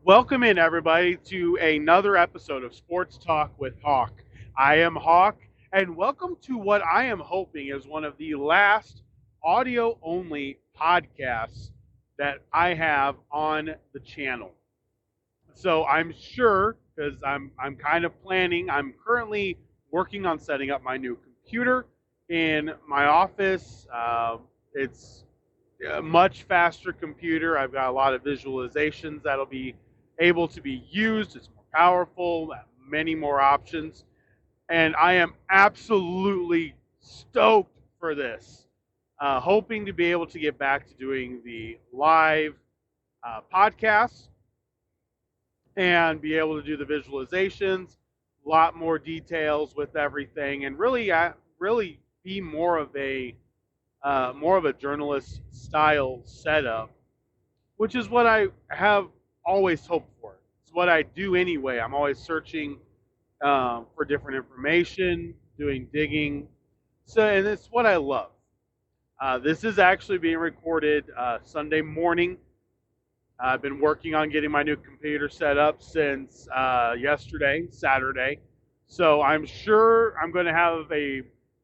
Welcome in, everybody, to another episode of Sports Talk with Hawk. I am Hawk, and welcome to what I am hoping is one of the last audio only podcasts that I have on the channel. So I'm sure, because I'm kind of planning, I'm currently working on setting up my new computer in my office. It's a much faster computer. I've got a lot of visualizations that'll be able to be used. It's more powerful, many more options. And I am absolutely stoked for this. Hoping to be able to get back to doing the live podcasts and be able to do the visualizations, a lot more details with everything, and really be more of a journalist style setup, which is what I have always hoped for. It's what I do anyway. I'm always searching for different information, doing digging. So, and it's what I love. This is actually being recorded Sunday morning. I've been working on getting my new computer set up since yesterday, Saturday. So I'm sure I'm going to have a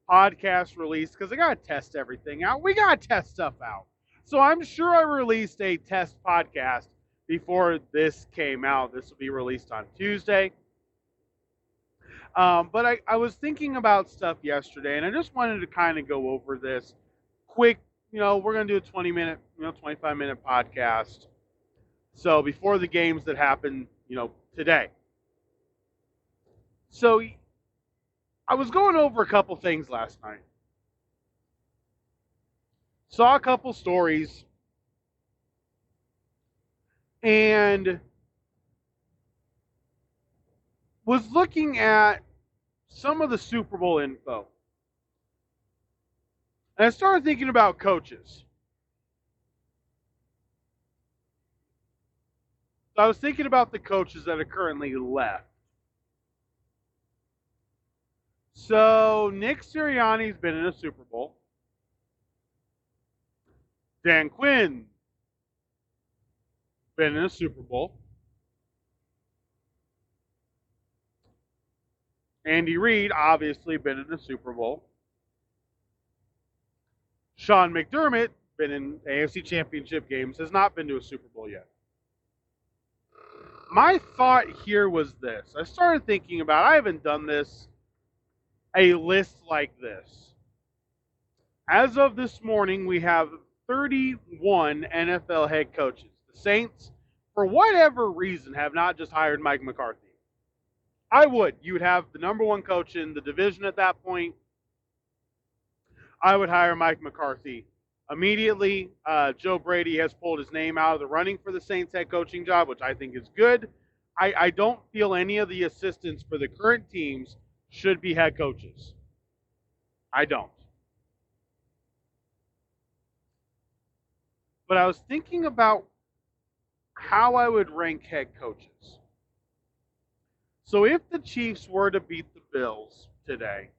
podcast release because I got to test everything out. We got to test stuff out. So I'm sure I released a test podcast before this came out. This will be released on Tuesday. But I was thinking about stuff yesterday, and I just wanted to kind of go over this quick. We're going to do a 20-minute, 25-minute podcast. So before the games that happen, today. So I was going over a couple things last night. Saw a couple stories and was looking at some of the Super Bowl info. And I started thinking about coaches. So I was thinking about the coaches that are currently left. So Nick Sirianni's been in a Super Bowl. Dan Quinn been in a Super Bowl. Andy Reid obviously been in a Super Bowl. Sean McDermott been in AFC Championship games, has not been to a Super Bowl yet. My thought here was this. I started thinking about, I haven't done a list like this. As of this morning, we have 31 NFL head coaches. The Saints, for whatever reason, have not just hired Mike McCarthy. I would. You would have the number one coach in the division at that point. I would hire Mike McCarthy immediately. Joe Brady has pulled his name out of the running for the Saints head coaching job, which I think is good. I don't feel any of the assistants for the current teams should be head coaches. I don't. But I was thinking about how I would rank head coaches. So if the Chiefs were to beat the Bills today,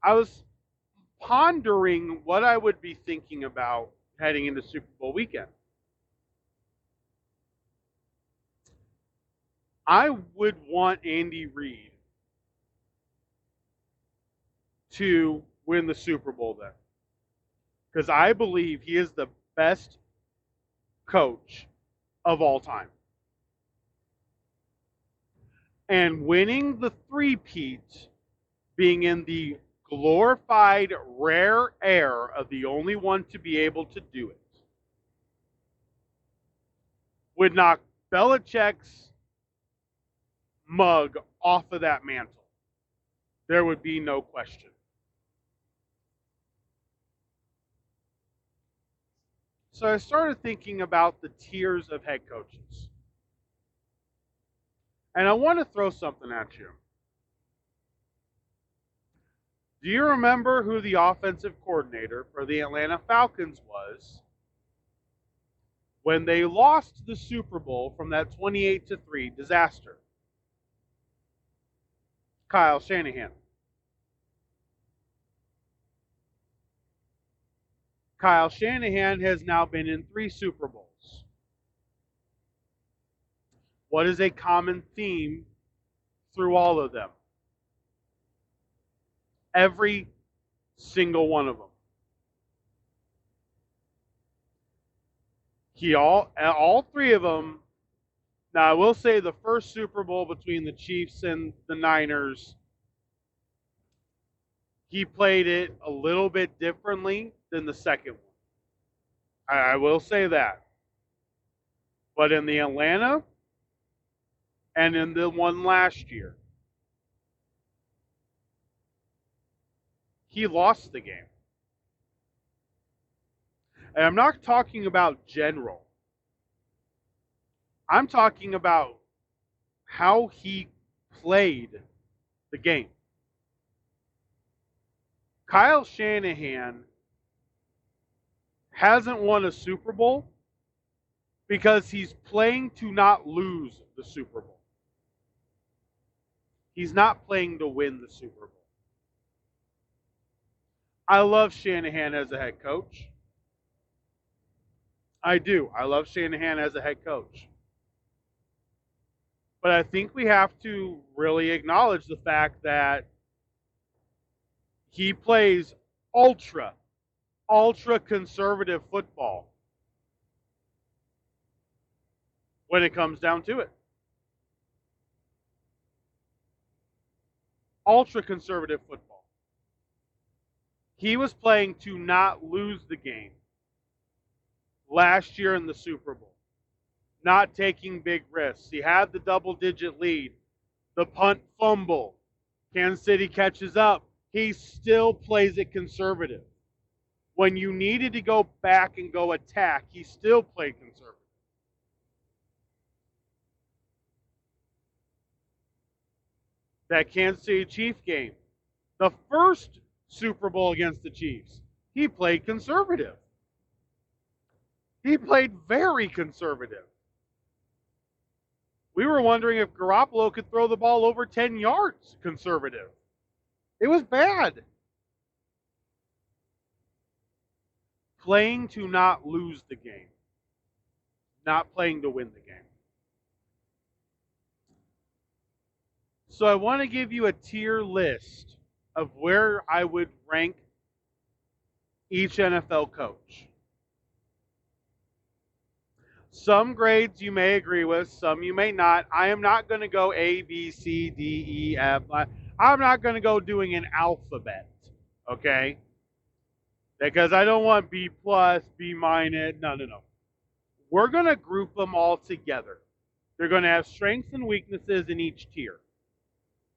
I was pondering what I would be thinking about heading into Super Bowl weekend. I would want Andy Reid to win the Super Bowl then, because I believe he is the best coach of all time. And winning the three-peat, being in the glorified rare air of the only one to be able to do it, would knock Belichick's mug off of that mantle. There would be no question. So I started thinking about the tiers of head coaches. And I want to throw something at you. Do you remember who the offensive coordinator for the Atlanta Falcons was when they lost the Super Bowl from that 28-3 disaster? Kyle Shanahan. Kyle Shanahan has now been in 3 Super Bowls. What is a common theme through all of them? Every single one of them. All 3 of them. Now, I will say the first Super Bowl between the Chiefs and the Niners, he played it a little bit differently than the second one. I will say that. But in the Atlanta and in the one last year, he lost the game. And I'm not talking about general. I'm talking about how he played the game. Kyle Shanahan hasn't won a Super Bowl because he's playing to not lose the Super Bowl. He's not playing to win the Super Bowl. I love Shanahan as a head coach. I do. I love Shanahan as a head coach. But I think we have to really acknowledge the fact that he plays ultra conservative football when it comes down to it. Ultra conservative football. He was playing to not lose the game last year in the Super Bowl, not taking big risks. He had the double-digit lead, the punt fumble. Kansas City catches up. He still plays it conservative. When you needed to go back and go attack, he still played conservative. That Kansas City Chiefs game, the first Super Bowl against the Chiefs, he played conservative. He played very conservative. We were wondering if Garoppolo could throw the ball over 10 yards conservative. It was bad. Playing to not lose the game, not playing to win the game. So I want to give you a tier list of where I would rank each NFL coach. Some grades you may agree with, some you may not. I am not going to go A, B, C, D, E, F. I'm not going to go doing an alphabet, okay? Because I don't want B plus, B minus. No. We're going to group them all together. They're going to have strengths and weaknesses in each tier.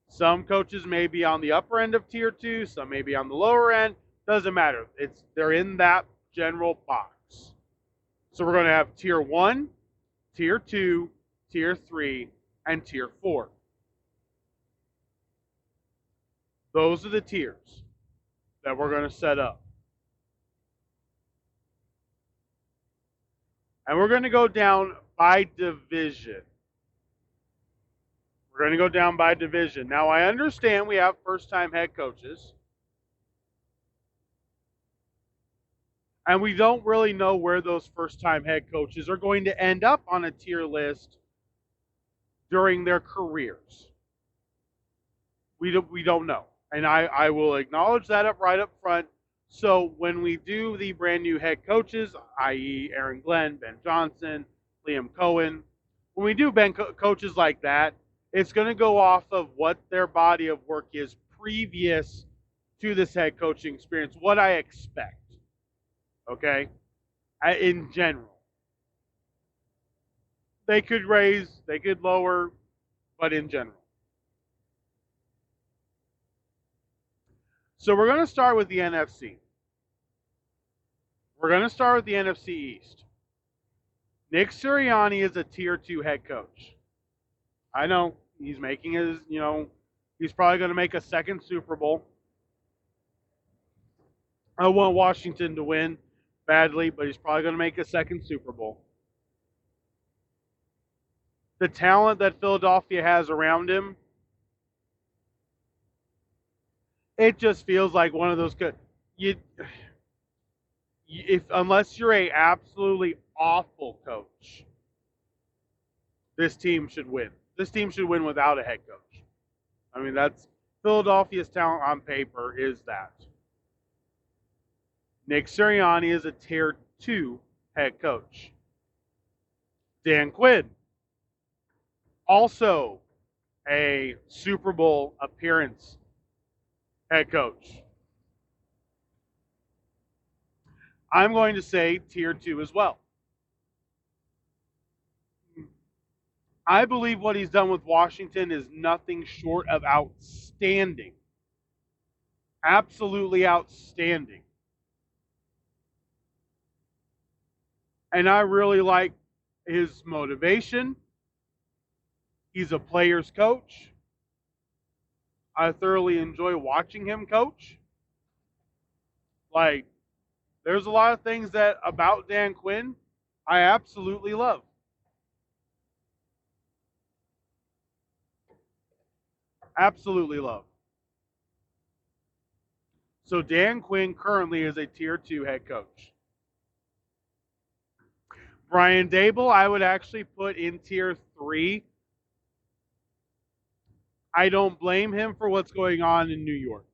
Some coaches may be on the upper end of tier 2, some may be on the lower end. Doesn't matter. They're in that general box. So we're going to have tier 1, tier 2, tier 3, and tier 4. Those are the tiers that we're going to set up. And we're going to go down by division. We're going to go down by division. Now, I understand we have first-time head coaches. And we don't really know where those first-time head coaches are going to end up on a tier list during their careers. We don't know. And I will acknowledge that right up front. So when we do the brand new head coaches, i.e. Aaron Glenn, Ben Johnson, Liam Cohen, when we do coaches like that, it's going to go off of what their body of work is previous to this head coaching experience, what I expect. Okay? In general. They could raise, they could lower, but in general. So we're going to start with the NFC. We're going to start with the NFC East. Nick Sirianni is a tier 2 head coach. I know he's making his, he's probably going to make a second Super Bowl. I want Washington to win badly, but he's probably going to make a second Super Bowl. The talent that Philadelphia has around him, it just feels like one of those good. If unless you're a absolutely awful coach, this team should win. This team should win without a head coach. I mean, that's Philadelphia's talent on paper is that. Nick Sirianni is a tier 2 head coach. Dan Quinn, also a Super Bowl appearance head coach. I'm going to say tier 2 as well. I believe what he's done with Washington is nothing short of outstanding. Absolutely outstanding. And I really like his motivation. He's a player's coach. I thoroughly enjoy watching him coach. Like, there's a lot of things that about Dan Quinn I absolutely love. Absolutely love. So Dan Quinn currently is a tier 2 head coach. Brian Daboll, I would actually put in tier 3. I don't blame him for what's going on in New York.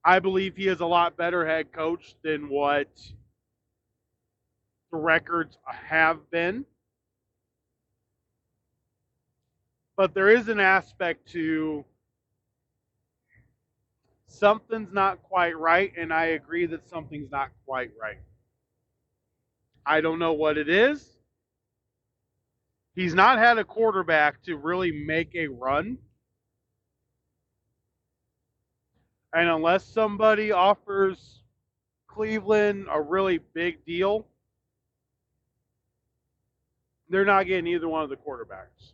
I believe he is a lot better head coach than what the records have been. But there is an aspect to something's not quite right, and I agree that something's not quite right. I don't know what it is. He's not had a quarterback to really make a run. And unless somebody offers Cleveland a really big deal, they're not getting either one of the quarterbacks.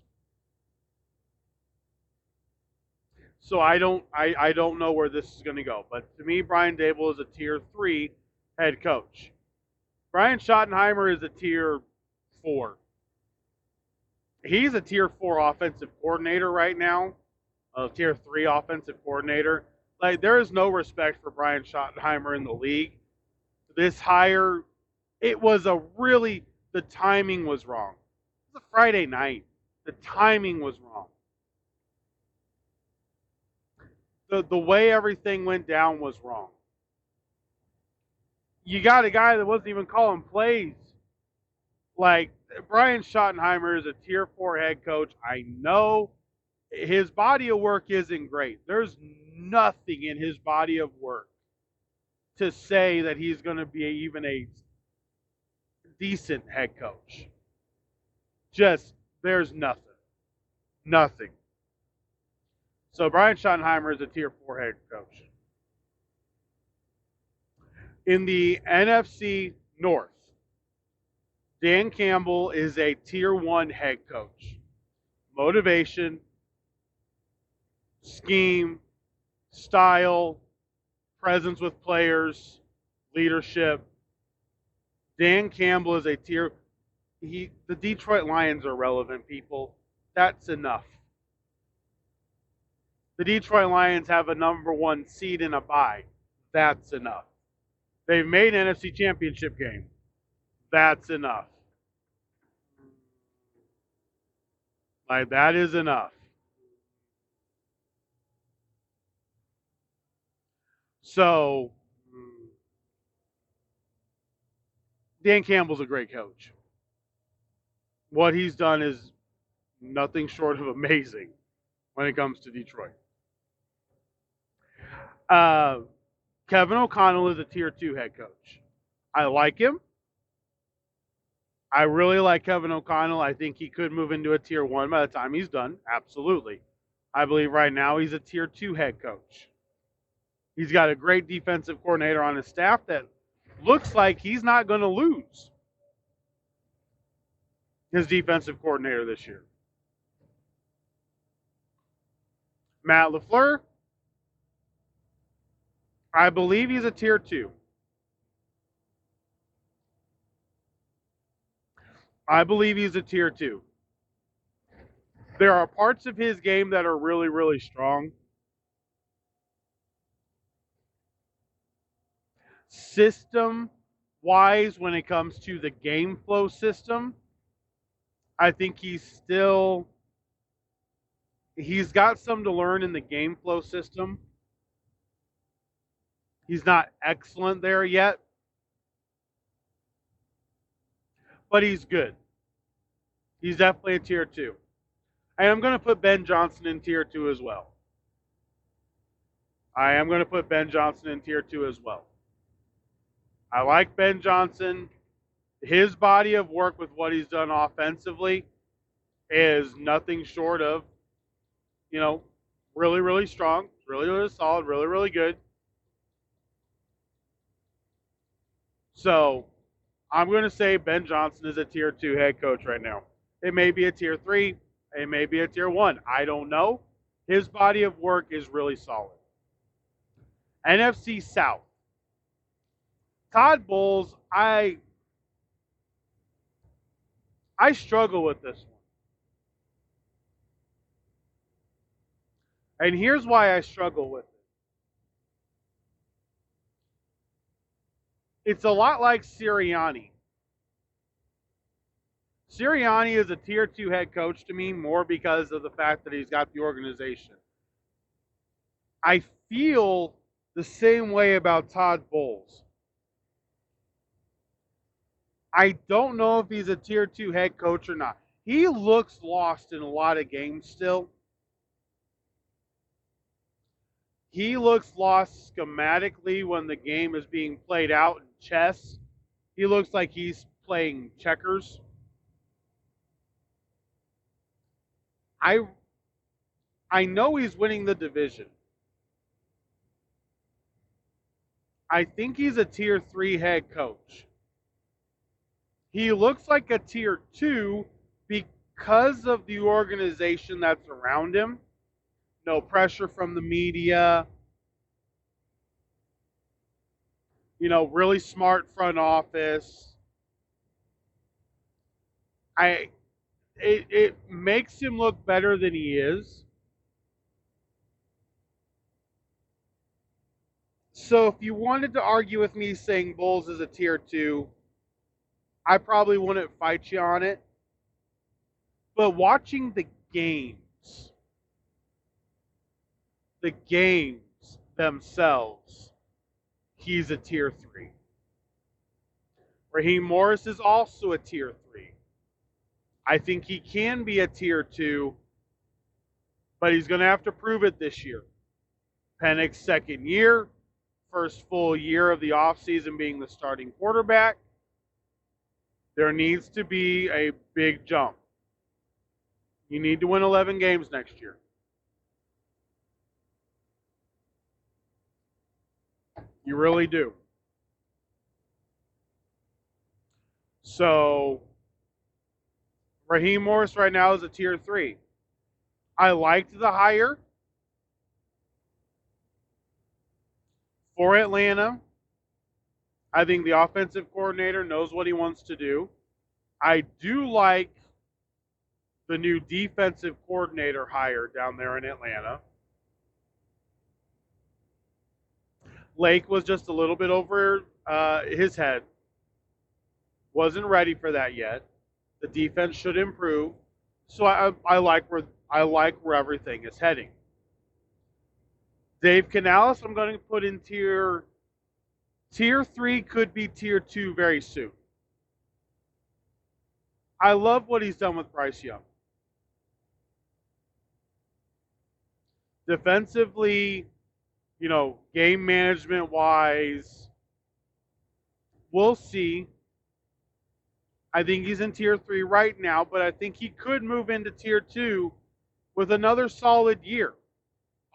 So I don't know where this is going to go. But to me, Brian Daboll is a tier 3 head coach. Brian Schottenheimer is a tier 4. He's a tier 4 offensive coordinator right now, a tier 3 offensive coordinator. Like, there is no respect for Brian Schottenheimer in the league. This hire, it was the timing was wrong. It's a Friday night. The timing was wrong. The way everything went down was wrong. You got a guy that wasn't even calling plays. Like, Brian Schottenheimer is a tier 4 head coach. I know his body of work isn't great. There's nothing in his body of work to say that he's going to be even a decent head coach. Just, there's nothing. Nothing. So Brian Schottenheimer is a tier 4 head coach. In the NFC North, Dan Campbell is a tier 1 head coach. Motivation, scheme, style, presence with players, leadership. Dan Campbell is a tier. The Detroit Lions are relevant, people. That's enough. The Detroit Lions have a number 1 seed in a bye. That's enough. They've made an NFC Championship game. That's enough. Like, that is enough. So, Dan Campbell's a great coach. What he's done is nothing short of amazing when it comes to Detroit. Kevin O'Connell is a tier 2 head coach. I like him. I really like Kevin O'Connell. I think he could move into a tier 1 by the time he's done. Absolutely. I believe right now he's a tier 2 head coach. He's got a great defensive coordinator on his staff that looks like he's not going to lose his defensive coordinator this year. Matt LaFleur, I believe he's a tier 2. I believe he's a tier 2. There are parts of his game that are really, really strong. system wise, when it comes to the game flow system, I think he's got some to learn in the game flow system. He's not excellent there yet, but he's good. He's definitely a tier 2. And I'm going to put Ben Johnson in tier 2 as well. I am going to put Ben Johnson in tier 2 as well. I like Ben Johnson. His body of work with what he's done offensively is nothing short of, really, really strong, really, really solid, really, really good. So I'm going to say Ben Johnson is a tier 2 head coach right now. It may be a tier 3. It may be a tier 1. I don't know. His body of work is really solid. NFC South. Todd Bowles, I struggle with this one. And here's why I struggle with it. It's a lot like Sirianni. Sirianni is a tier 2 head coach to me more because of the fact that he's got the organization. I feel the same way about Todd Bowles. I don't know if he's a tier 2 head coach or not. He looks lost in a lot of games still. He looks lost schematically when the game is being played out in chess. He looks like he's playing checkers. I know he's winning the division. I think he's a tier 3 head coach. He looks like a tier 2 because of the organization that's around him. No pressure from the media. Really smart front office. It makes him look better than he is. So if you wanted to argue with me saying Bowles is a tier 2, I probably wouldn't fight you on it. But watching the games themselves, he's a tier 3. Raheem Morris is also a tier 3. I think he can be a tier 2, but he's going to have to prove it this year. Penix's second year, first full year of the offseason being the starting quarterback. There needs to be a big jump. You need to win 11 games next year. You really do. So, Raheem Morris right now is a tier 3. I liked the hire for Atlanta. I think the offensive coordinator knows what he wants to do. I do like the new defensive coordinator hire down there in Atlanta. Lake was just a little bit over his head. Wasn't ready for that yet. The defense should improve. So I like where everything is heading. Dave Canales, I'm going to put in tier 3, could be tier 2 very soon. I love what he's done with Bryce Young. Defensively, game management wise, we'll see. I think he's in tier 3 right now, but I think he could move into tier 2 with another solid year.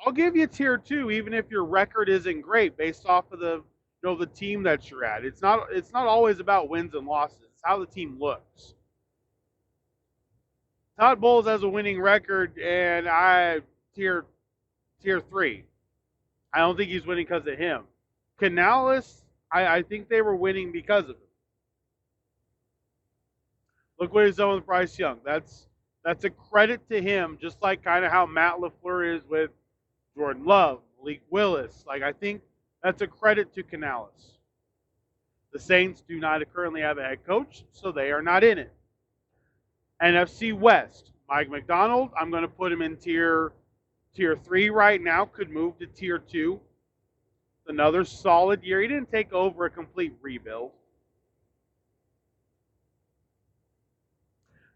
I'll give you tier 2 even if your record isn't great based off of the team that you're at. It's not always about wins and losses. It's how the team looks. Todd Bowles has a winning record, and tier 3. I don't think he's winning because of him. Canales, I think they were winning because of him. Look what he's done with Bryce Young. That's a credit to him, just like kind of how Matt LaFleur is with Jordan Love, Malik Willis. I think that's a credit to Canales. The Saints do not currently have a head coach, so they are not in it. NFC West, Mike Macdonald, I'm going to put him in tier 3 right now, could move to tier 2. Another solid year. He didn't take over a complete rebuild.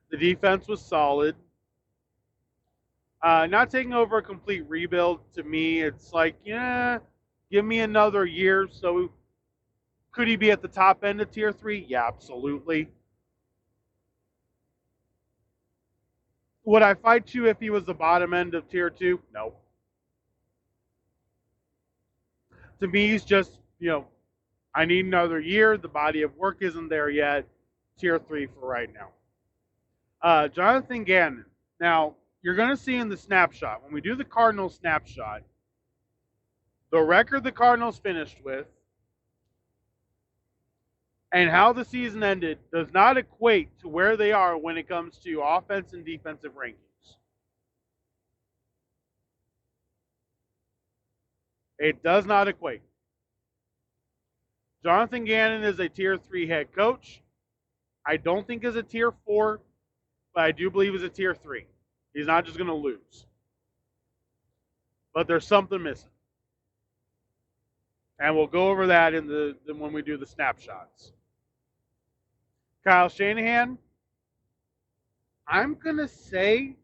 The defense was solid. Not taking over a complete rebuild, to me, it's like, yeah, give me another year. So could he be at the top end of tier 3? Yeah, absolutely. Would I fight you if he was the bottom end of tier 2? No. To me, he's just, I need another year. The body of work isn't there yet. Tier 3 for right now. Jonathan Gannon. Now, you're going to see in the snapshot, when we do the Cardinals snapshot, the record the Cardinals finished with and how the season ended does not equate to where they are when it comes to offense and defensive rankings. It does not equate. Jonathan Gannon is a tier 3 head coach. I don't think is a tier 4, but I do believe is a tier 3. He's not just going to lose. But there's something missing. And we'll go over that when we do the snapshots. Kyle Shanahan, I'm going to say,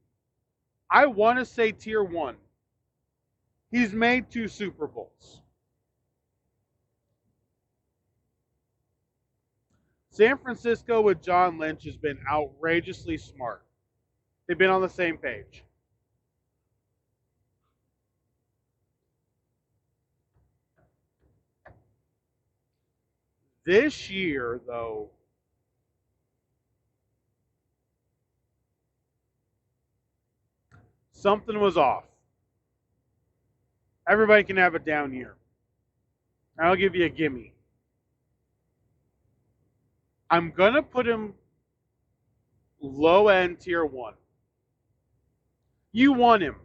I want to say tier 1. He's made 2 Super Bowls. San Francisco with John Lynch has been outrageously smart. They've been on the same page. This year, though, something was off. Everybody can have a down year. I'll give you a gimme. I'm going to put him low end tier 1. You want him.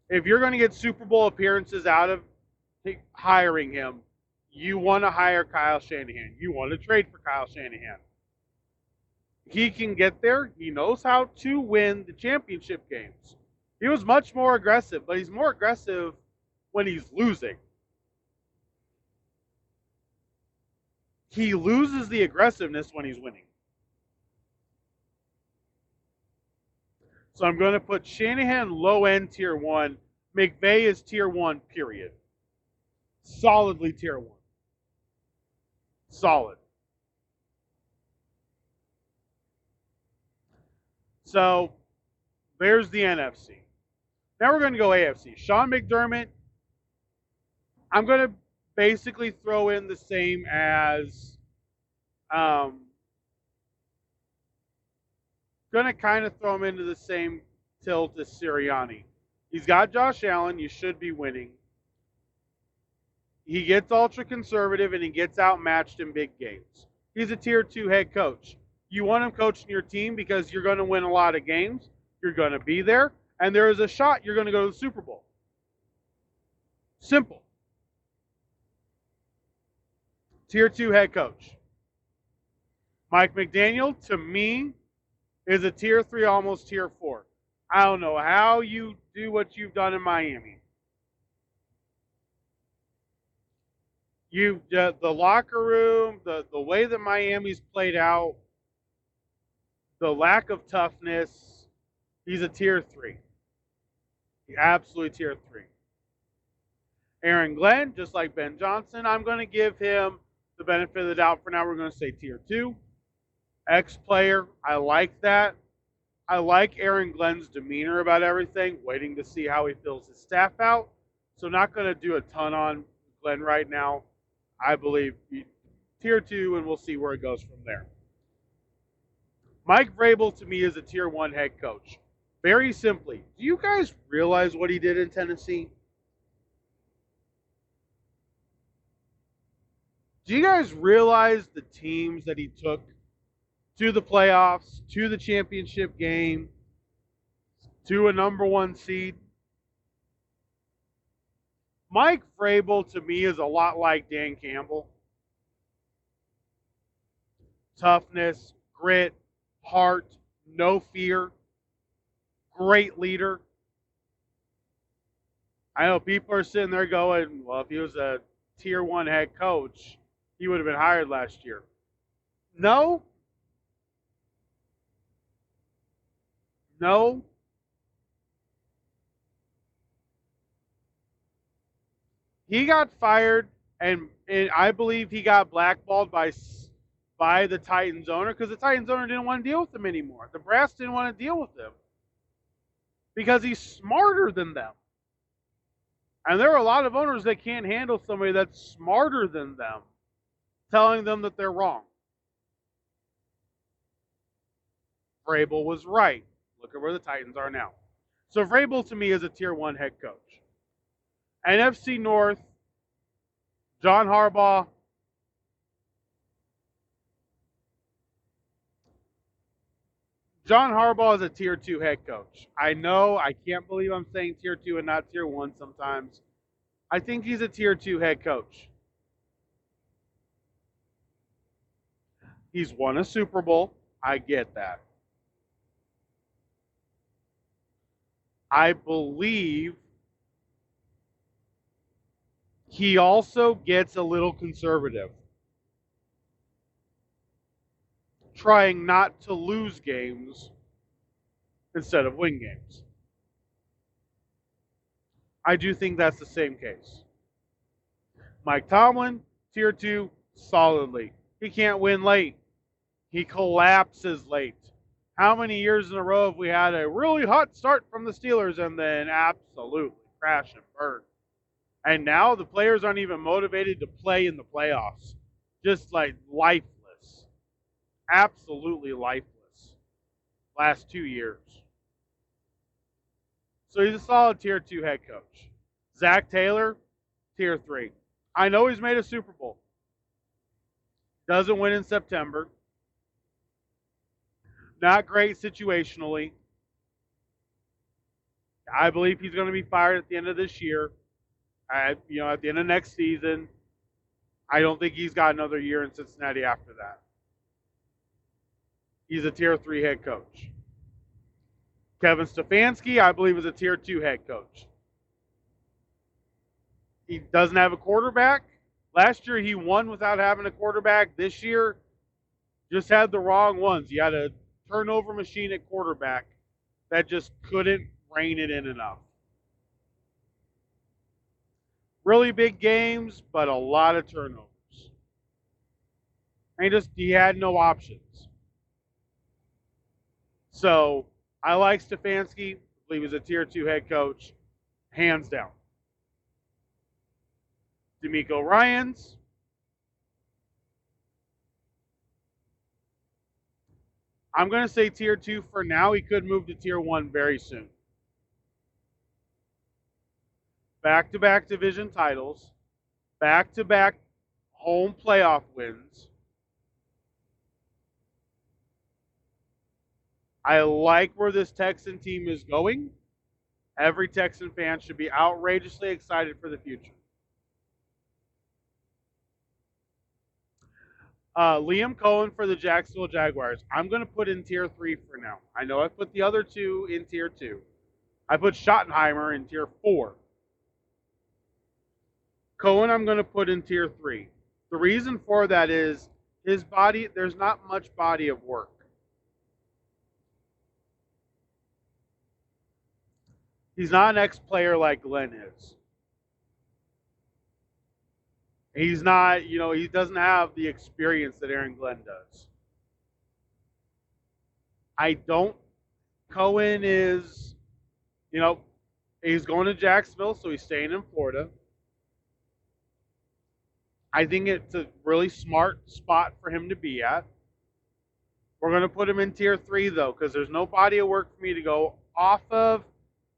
If you're going to get Super Bowl appearances out of hiring him, you want to hire Kyle Shanahan. You want to trade for Kyle Shanahan. He can get there. He knows how to win the championship games. He was much more aggressive, but he's more aggressive when he's losing. He loses the aggressiveness when he's winning. So I'm going to put Shanahan low end tier 1. McVay is tier 1, period. Solidly tier 1. Solid. So there's the NFC. Now we're going to go AFC. Sean McDermott, I'm going to basically throw in the same as, going to kind of throw him into the same tilt as Sirianni. He's got Josh Allen. You should be winning. He gets ultra conservative and he gets outmatched in big games. He's a tier 2 head coach. You want him coaching your team because you're going to win a lot of games. You're going to be there. And there is a shot you're going to go to the Super Bowl. Simple. Tier 2 head coach. Mike McDaniel, to me, is a tier 3, almost tier 4. I don't know how you do what you've done in Miami. The locker room, the way that Miami's played out, the lack of toughness, he's a tier 3. Absolutely tier 3. Aaron Glenn, just like Ben Johnson, I'm going to give him the benefit of the doubt for now. We're going to say tier 2. Ex-player, I like that. I like Aaron Glenn's demeanor about everything, waiting to see how he fills his staff out. So not going to do a ton on Glenn right now. I believe tier 2, and we'll see where it goes from there. Mike Vrabel, to me, is a tier 1 head coach. Very simply, do you guys realize what he did in Tennessee? Do you guys realize the teams that he took to the playoffs, to the championship game, to a number 1 seed? Mike Vrabel, to me, is a lot like Dan Campbell. toughness, grit, heart, no fear, great leader. I know people are sitting there going, well, if he was a tier one head coach, he would have been hired last year. No, no. He got fired, and I believe he got blackballed by the Titans owner because the Titans owner didn't want to deal with him anymore. The brass didn't want to deal with him because he's smarter than them. And there are a lot of owners that can't handle somebody that's smarter than them telling them that they're wrong. Vrabel was right. Look at where the Titans are now. So Vrabel to me is a tier one head coach. NFC North, John Harbaugh. John Harbaugh is a tier two head coach. I know, I can't believe I'm saying tier two and not tier one sometimes. I think he's a tier two head coach. He's won a Super Bowl. I get that. I believe he also gets a little conservative, trying not to lose games instead of win games. I do think that's the same case. Mike Tomlin, tier two, solidly. He can't win late. He collapses late. How many years in a row have we had a really hot start from the Steelers and then absolutely crash and burn? And now the players aren't even motivated to play in the playoffs. Just like lifeless. Absolutely lifeless. Last 2 years. So he's a solid tier 2 head coach. Zach Taylor, tier 3. I know he's made a Super Bowl. Doesn't win in September. Not great situationally. I believe he's going to be fired at the end of this year. At the end of next season. I don't think he's got another year in Cincinnati after that. He's a tier 3 head coach. Kevin Stefanski, I believe, is a tier 2 head coach. He doesn't have a quarterback. Last year, he won without having a quarterback. This year, just had the wrong ones. He had a turnover machine at quarterback that just couldn't rein it in enough. Really big games, but a lot of turnovers. And he had no options. So I like Stefanski. I believe he's a tier 2 head coach, hands down. DeMeco Ryans. I'm going to say tier 2 for now. He could move to tier 1 very soon. Back-to-back division titles, back-to-back home playoff wins. I like where this Texan team is going. Every Texan fan should be outrageously excited for the future. Liam Cohen for the Jacksonville Jaguars. I'm going to put in tier 3 for now. I know I put the other two in tier 2. I put Schottenheimer in tier 4. Cohen I'm going to put in tier 3. The reason for that is his body, there's not much body of work. He's not an ex-player like Glenn is. He's not, he doesn't have the experience that Aaron Glenn does. Cohen is, he's going to Jacksonville, so he's staying in Florida. I think it's a really smart spot for him to be at. We're going to put him in tier 3, though, because there's no body of work for me to go off of.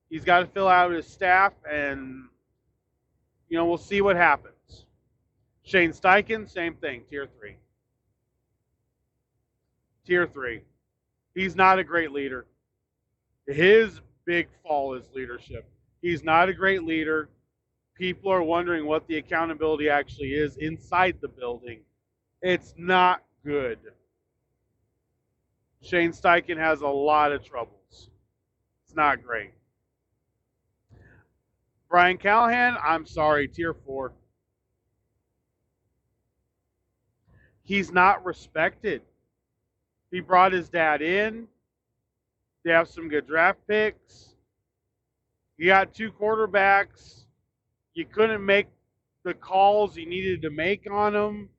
He's got to fill out his staff, and, we'll see what happens. Shane Steichen, same thing, tier 3. Tier 3. He's not a great leader. His big fall is leadership. He's not a great leader. People are wondering what the accountability actually is inside the building. It's not good. Shane Steichen has a lot of troubles. It's not great. Brian Callahan, I'm sorry, tier 4. He's not respected. He brought his dad in. They have some good draft picks. You got 2 quarterbacks. You couldn't make the calls you needed to make on them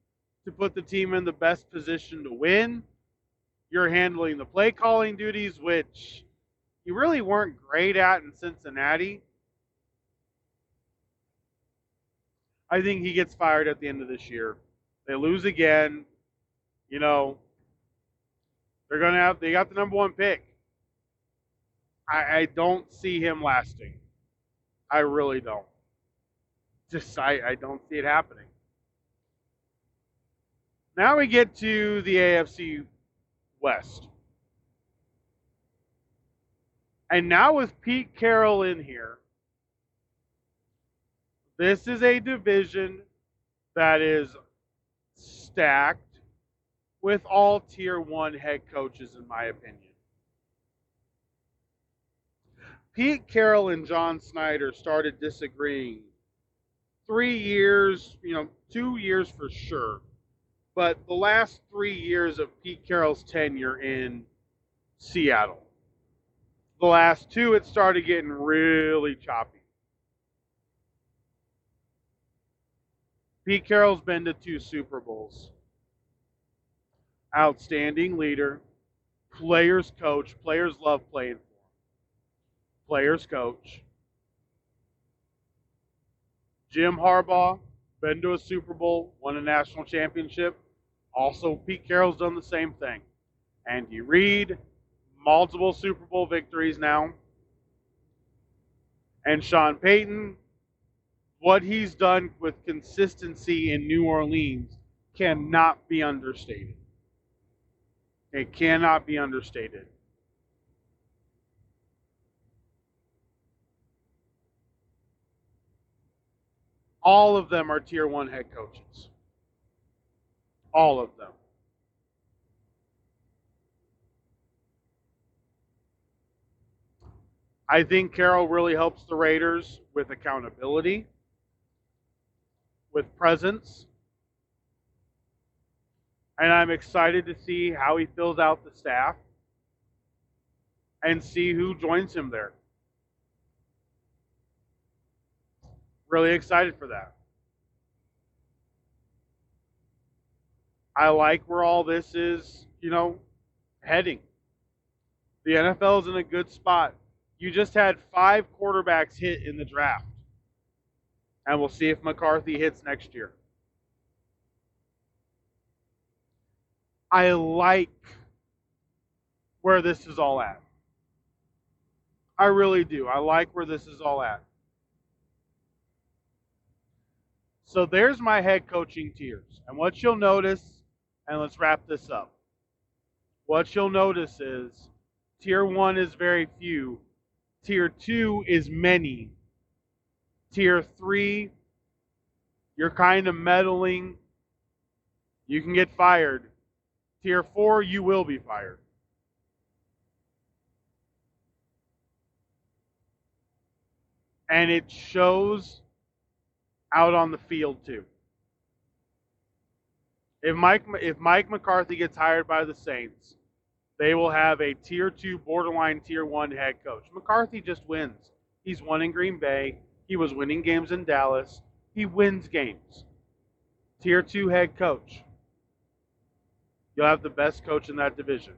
to put the team in the best position to win. You're handling the play calling duties, which you really weren't great at in Cincinnati. I think he gets fired at the end of this year. They lose again. You know, they got the number 1 pick. I don't see him lasting. I really don't. I don't see it happening. Now we get to the AFC West. And now with Pete Carroll in here, this is a division that is stacked with all tier 1 head coaches, in my opinion. Pete Carroll and John Snyder started disagreeing 3 years, 2 years for sure. But the last 3 years of Pete Carroll's tenure in Seattle, the last 2, it started getting really choppy. Pete Carroll's been to 2 Super Bowls. Outstanding leader, players coach, players love playing for him. Players coach. Jim Harbaugh, been to a Super Bowl, won a national championship. Also, Pete Carroll's done the same thing. Andy Reid, multiple Super Bowl victories now. And Sean Payton, what he's done with consistency in New Orleans cannot be understated. It cannot be understated. All of them are tier 1 head coaches. All of them. I think Carroll really helps the Raiders with accountability, with presence. And I'm excited to see how he fills out the staff and see who joins him there. Really excited for that. I like where all this is, heading. The NFL is in a good spot. You just had 5 quarterbacks hit in the draft. And we'll see if McCarthy hits next year. I like where this is all at. I really do. I like where this is all at. So there's my head coaching tiers. And what you'll notice, and let's wrap this up. What you'll notice is tier 1 is very few. Tier 2 is many. Tier 3, you're kind of meddling. You can get fired. Tier 4, you will be fired. And it shows out on the field too. If Mike McCarthy gets hired by the Saints, they will have a tier 2, borderline tier 1 head coach. McCarthy just wins. He's won in Green Bay. He was winning games in Dallas. He wins games. Tier 2 head coach. You'll have the best coach in that division.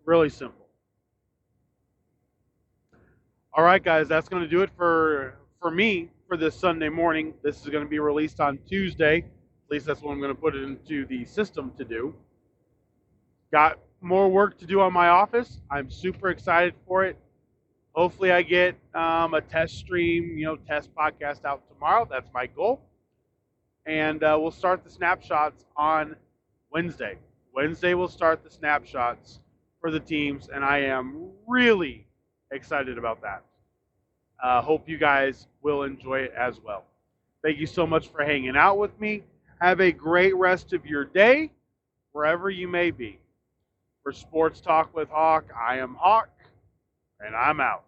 Really simple. All right, guys, that's going to do it for me for this Sunday morning. This is going to be released on Tuesday. At least that's what I'm going to put it into the system to do. Got more work to do on my office. I'm super excited for it. Hopefully I get a test stream, test podcast out tomorrow. That's my goal. And we'll start the snapshots on Wednesday. Wednesday we'll start the snapshots for the teams, and I am really excited about that. Hope you guys will enjoy it as well. Thank you so much for hanging out with me. Have a great rest of your day, wherever you may be. For Sports Talk with Hawk, I am Hawk, and I'm out.